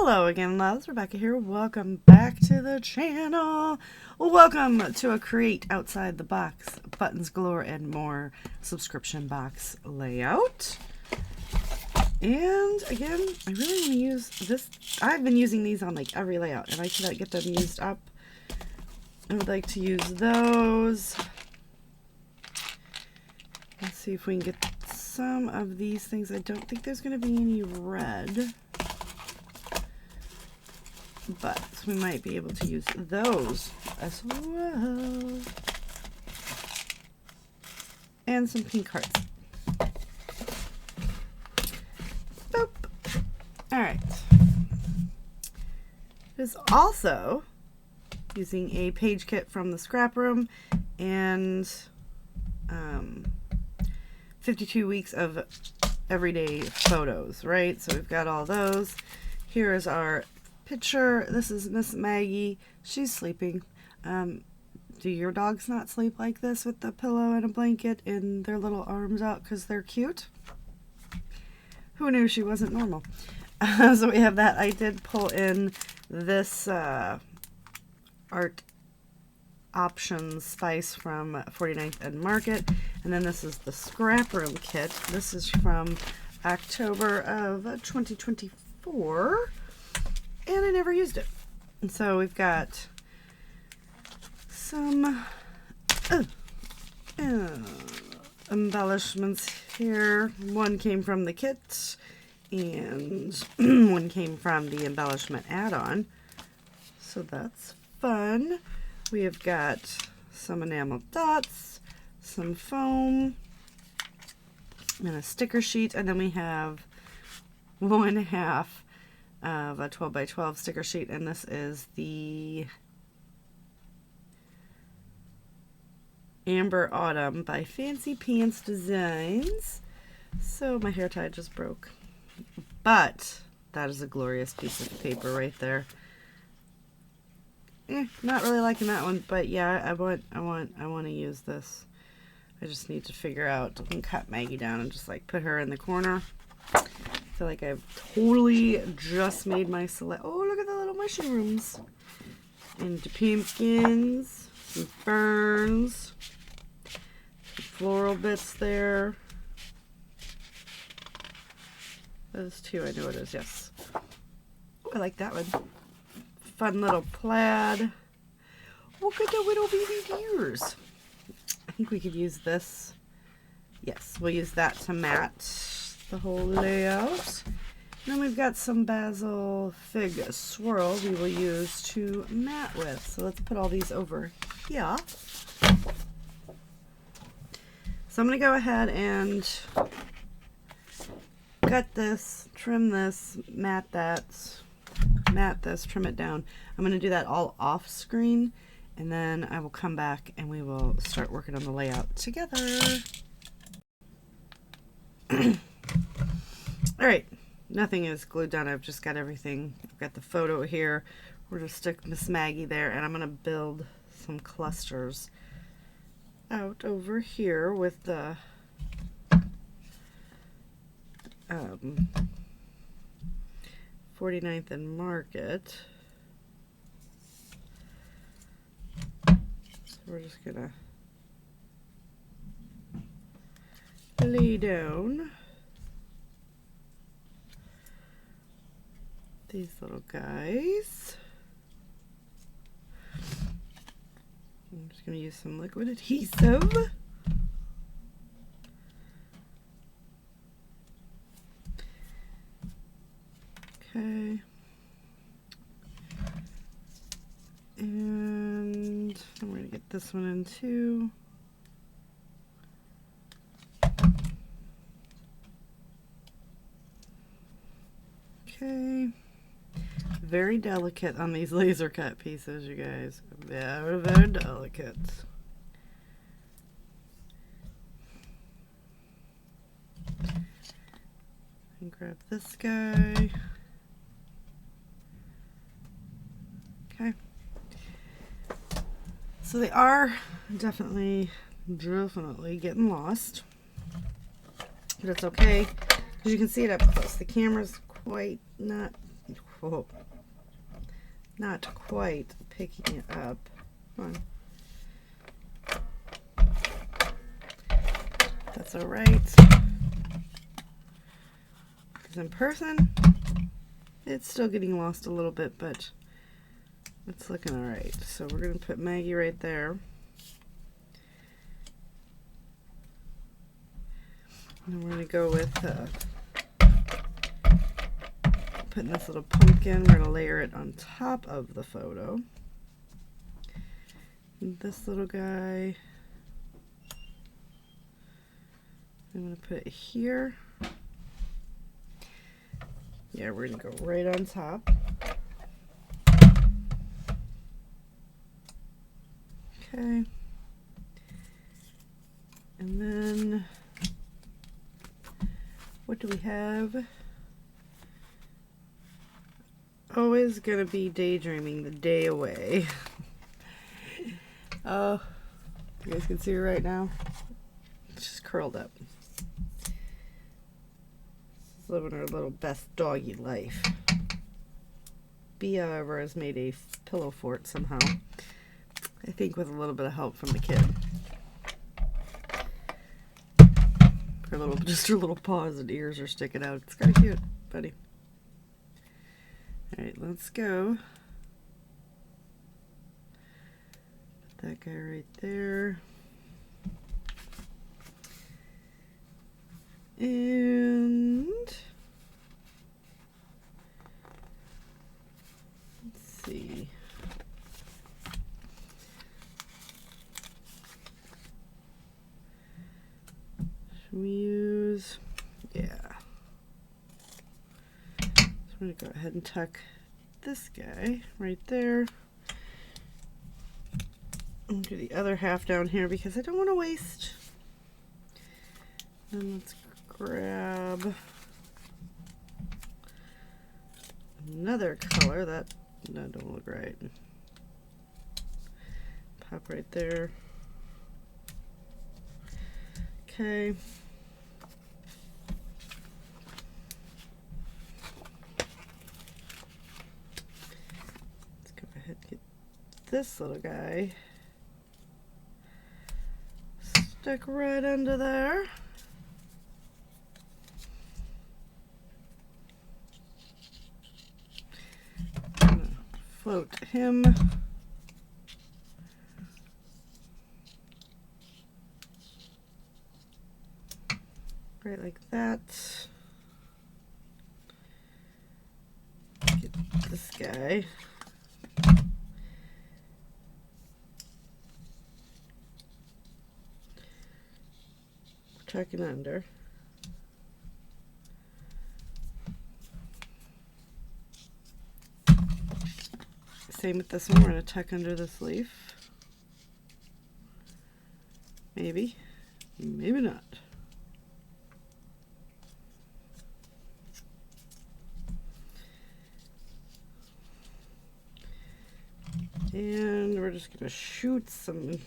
Hello again, loves. Rebecca here. Welcome back to the channel. Welcome to a Create Outside the Box Buttons Galore and More subscription box layout. And again, I really want to use this. I've been using these on like every layout, and I cannot get them used up. I would like to use those. Let's see if we can get some of these things. I don't think there's going to be any red, but we might be able to use those as well. And some pink hearts. Boop. Alright. There's also using a page kit from the scrap room and 52 weeks of everyday photos, right? So we've got all those. Here is our picture. This is Miss Maggie. She's sleeping. Do your dogs not sleep like this with the pillow and a blanket and their little arms out because they're cute? Who knew she wasn't normal? So we have that. I did pull in this art options spice from 49th and Market, and then this is the scrap room kit. This is from October of 2024, and I never used it. And so we've got some embellishments here. One came from the kit and one came from the embellishment add-on, so that's fun. We have got some enamel dots, some foam, and a sticker sheet, and then we have 1/2 of a 12 by 12 sticker sheet, and this is the Amber Autumn by Fancy Pants Designs. So my hair tie just broke, but that is a glorious piece of paper right there. Not really liking that one, but yeah, I want to use this. I just need to figure out. I can cut Maggie down and just like put her in the corner. I feel like I've totally just made my select. Oh, look at the little mushrooms. Into pumpkins, some ferns, some floral bits there. Those two, I know it is, yes. Oh, I like that one. Fun little plaid. Look at the little baby deers. I think we could use this. Yes, we'll use that to match the whole layout. And then we've got some basil fig swirl we will use to mat with. So let's put all these over here. So I'm going to go ahead and cut this, trim this, mat this, trim it down. I'm going to do that all off screen, and then I will come back and we will start working on the layout together. Alright, nothing is glued down. I've just got everything. I've got the photo here. We're going to stick Miss Maggie there, and I'm going to build some clusters out over here with the 49th and Market. So we're just gonna lay down these little guys. I'm just gonna use some liquid adhesive. Okay, and I'm going to get this one in too. Okay, very delicate on these laser cut pieces, you guys. Very, very delicate. And grab this guy. Okay, so they are definitely getting lost, but it's okay because you can see it up close. The camera's not Oh, not quite picking it up. Come on. That's all right. Because in person, it's still getting lost a little bit, but it's looking all right. So we're going to put Maggie right there. And we're going to go with putting this little pumpkin. We're going to layer it on top of the photo. And this little guy, I'm going to put it here. Yeah, we're going to go right on top. Okay. And then, what do we have? Always gonna be daydreaming the day away. Oh, you guys can see her right now. It's just curled up. She's living her little best doggy life. Bea, however, has made a pillow fort somehow. I think with a little bit of help from the kid. Just her little paws and ears are sticking out. It's kind of cute, buddy. All right, let's go. Put that guy right there. And let's see. Should we use, yeah. So I'm going to go ahead and tuck this guy right there. And do the other half down here because I don't want to waste. And let's grab another color that don't look right. Pop right there. Okay. Let's go ahead and get this little guy stuck right under there. I'm gonna float him right like that. Get this guy. Tucking under. Same with this one. We're going to tuck under this leaf. Maybe. Maybe not. And we're just going to shoot some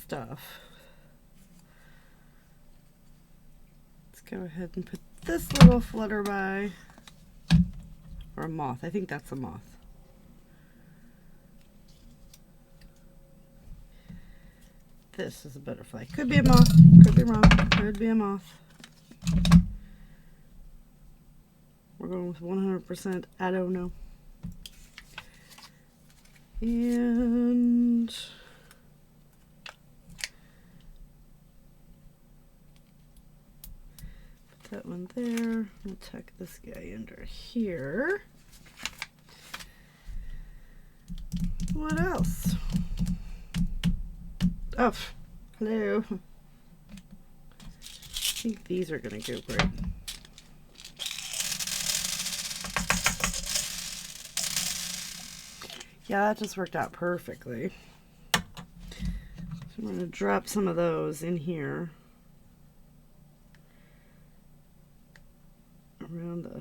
stuff. Let's go ahead and put this little flutterby, or a moth. I think that's a moth. This is a butterfly. Could be a moth. Could be wrong. Could be a moth. We're going with 100%. I don't know. And put that one there. We'll tuck this guy under here. What else? Oh, hello. I think these are going to go great. Yeah, that just worked out perfectly. So I'm going to drop some of those in here around the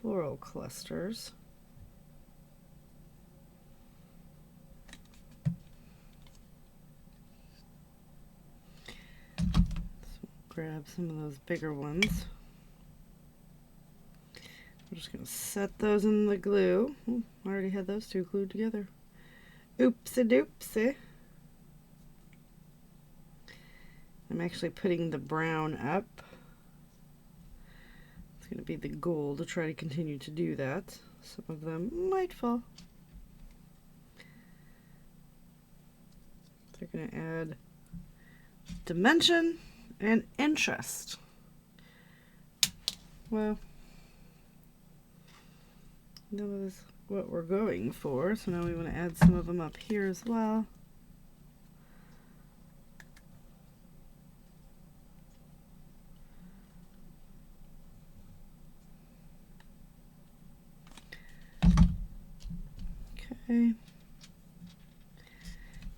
floral clusters. grab some of those bigger ones. I'm just going to set those in the glue. Oh, I already had those two glued together. Oopsie doopsie. I'm actually putting the brown up. It's going to be the goal to try to continue to do that. Some of them might fall. They're going to add dimension and interest. Well, that was what we're going for, so now we want to add some of them up here as well. Okay.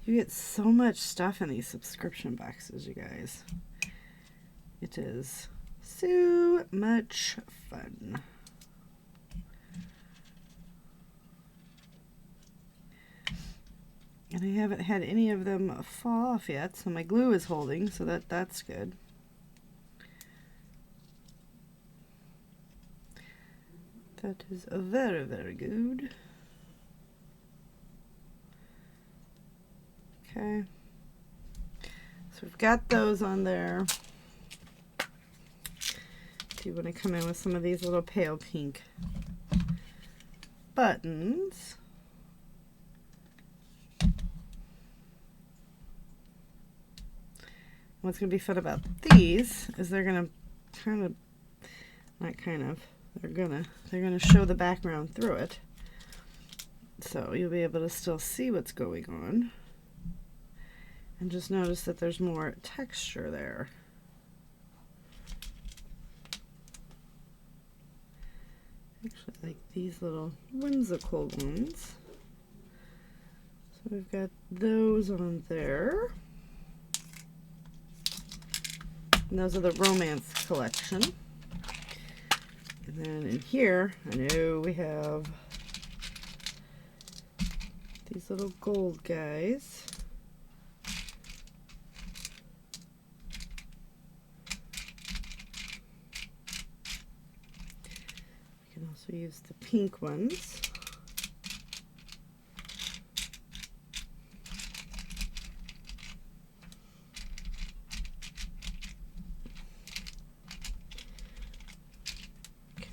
You get so much stuff in these subscription boxes, you guys. It is so much fun. And I haven't had any of them fall off yet, so my glue is holding, so that's good. That is very, very good. Okay. So we've got those on there. Do you want to come in with some of these little pale pink buttons? What's going to be fun about these is they're going to they're going to show the background through it. So you'll be able to still see what's going on. And just notice that there's more texture there. Actually, I like these little whimsical ones. So we've got those on there. And those are the Romance collection. And then in here, I know we have these little gold guys. We can also use the pink ones.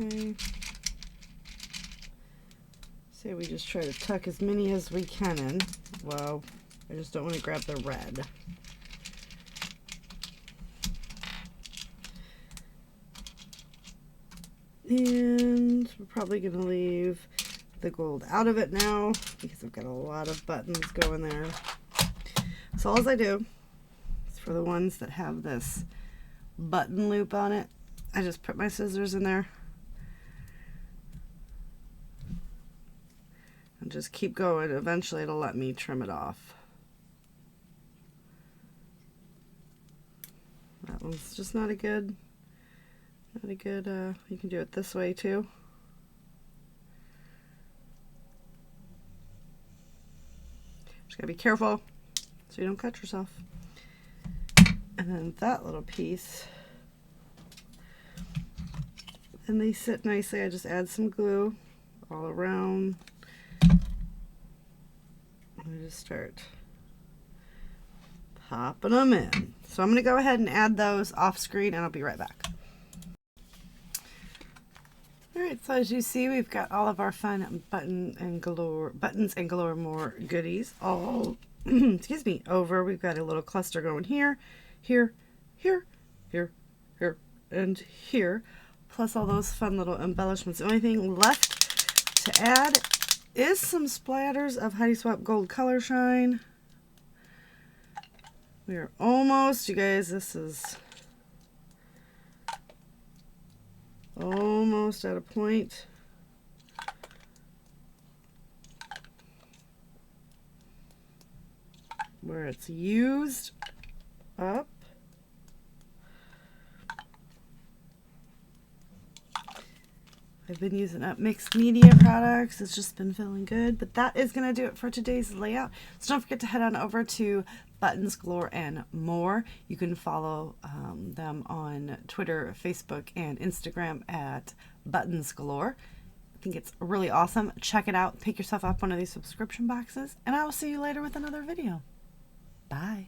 Okay. Say we just try to tuck as many as we can in. Well, I just don't want to grab the red. And we're probably going to leave the gold out of it now because I've got a lot of buttons going there. So all I do is for the ones that have this button loop on it, I just put my scissors in there and just keep going. Eventually it'll let me trim it off. That one's just not a good, you can do it this way too. Just gotta be careful so you don't cut yourself. And then that little piece, and they sit nicely. I just add some glue all around. I just start popping them in. So I'm going to go ahead and add those off screen and I'll be right back. Alright, so as you see, we've got all of our fun buttons and galore more goodies all excuse me, over. We've got a little cluster going here, here, here, here, here, and here, plus all those fun little embellishments. The only thing left to add is some splatters of Heidi Swapp Gold Color Shine. We are almost, you guys, this is almost at a point. Where it's used up. I've been using up mixed media products. It's just been feeling good. But that is going to do it for today's layout. So don't forget to head on over to Buttons, Galore, and More. You can follow them on Twitter, Facebook, and Instagram at Buttons Galore. I think it's really awesome. Check it out. Pick yourself up one of these subscription boxes. And I will see you later with another video. Bye.